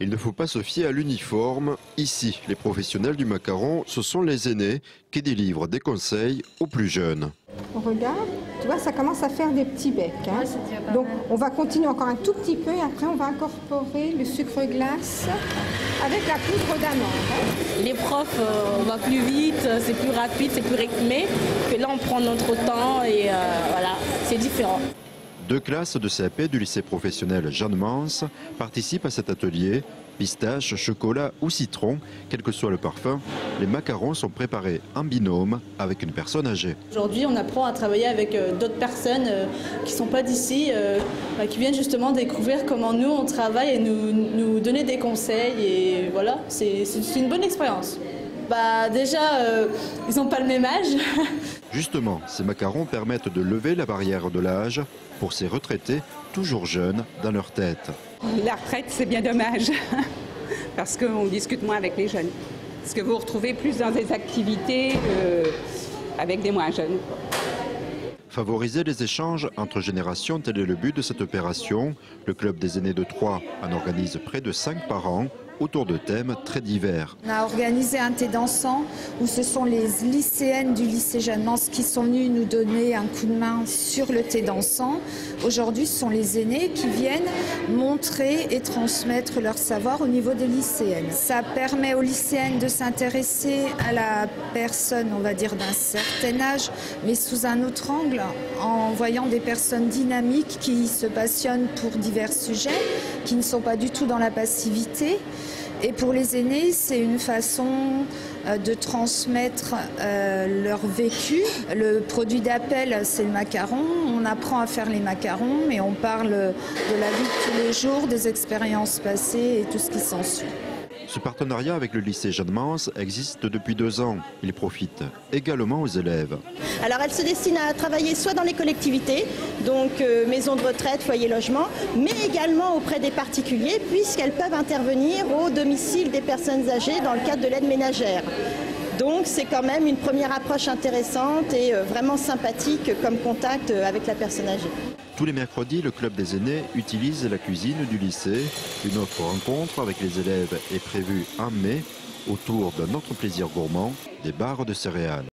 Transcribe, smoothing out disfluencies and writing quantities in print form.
Il ne faut pas se fier à l'uniforme. Ici, les professionnels du macaron, ce sont les aînés qui délivrent des conseils aux plus jeunes. On regarde, tu vois, ça commence à faire des petits becs. Hein. Donc on va continuer encore un tout petit peu et après on va incorporer le sucre glace avec la poudre d'amande. Hein. Les profs, on va plus vite, c'est plus rapide, c'est plus rythmé. Que là on prend notre temps et voilà, c'est différent. 2 classes de CAP du lycée professionnel Jeanne Mance participent à cet atelier. Pistache, chocolat ou citron, quel que soit le parfum, les macarons sont préparés en binôme avec une personne âgée. Aujourd'hui, on apprend à travailler avec d'autres personnes qui ne sont pas d'ici, qui viennent justement découvrir comment nous on travaille et nous donner des conseils. Et voilà, c'est une bonne expérience. Déjà, ils n'ont pas le même âge. Justement, ces macarons permettent de lever la barrière de l'âge pour ces retraités toujours jeunes dans leur tête. La retraite, c'est bien dommage, parce qu'on discute moins avec les jeunes. Parce que vous vous retrouvez plus dans des activités avec des moins jeunes. Favoriser les échanges entre générations, tel est le but de cette opération. Le club des aînés de Troyes en organise près de 5 par an, autour de thèmes très divers. On a organisé un thé dansant où ce sont les lycéennes du lycée Jeanne Mance qui sont venues nous donner un coup de main sur le thé dansant. Aujourd'hui, ce sont les aînés qui viennent montrer et transmettre leur savoir au niveau des lycéennes. Ça permet aux lycéennes de s'intéresser à la personne, on va dire, d'un certain âge, mais sous un autre angle, en voyant des personnes dynamiques qui se passionnent pour divers sujets, qui ne sont pas du tout dans la passivité. Et pour les aînés, c'est une façon de transmettre leur vécu. Le produit d'appel, c'est le macaron. On apprend à faire les macarons et on parle de la vie de tous les jours, des expériences passées et tout ce qui s'ensuit. Ce partenariat avec le lycée Jeanne Mance existe depuis 2 ans. Il profite également aux élèves. Alors elle se destine à travailler soit dans les collectivités, donc maisons de retraite, foyer logement, mais également auprès des particuliers puisqu'elles peuvent intervenir au domicile des personnes âgées dans le cadre de l'aide ménagère. Donc c'est quand même une première approche intéressante et vraiment sympathique comme contact avec la personne âgée. Tous les mercredis, le club des aînés utilise la cuisine du lycée. Une autre rencontre avec les élèves est prévue en mai autour d'un autre plaisir gourmand, des barres de céréales.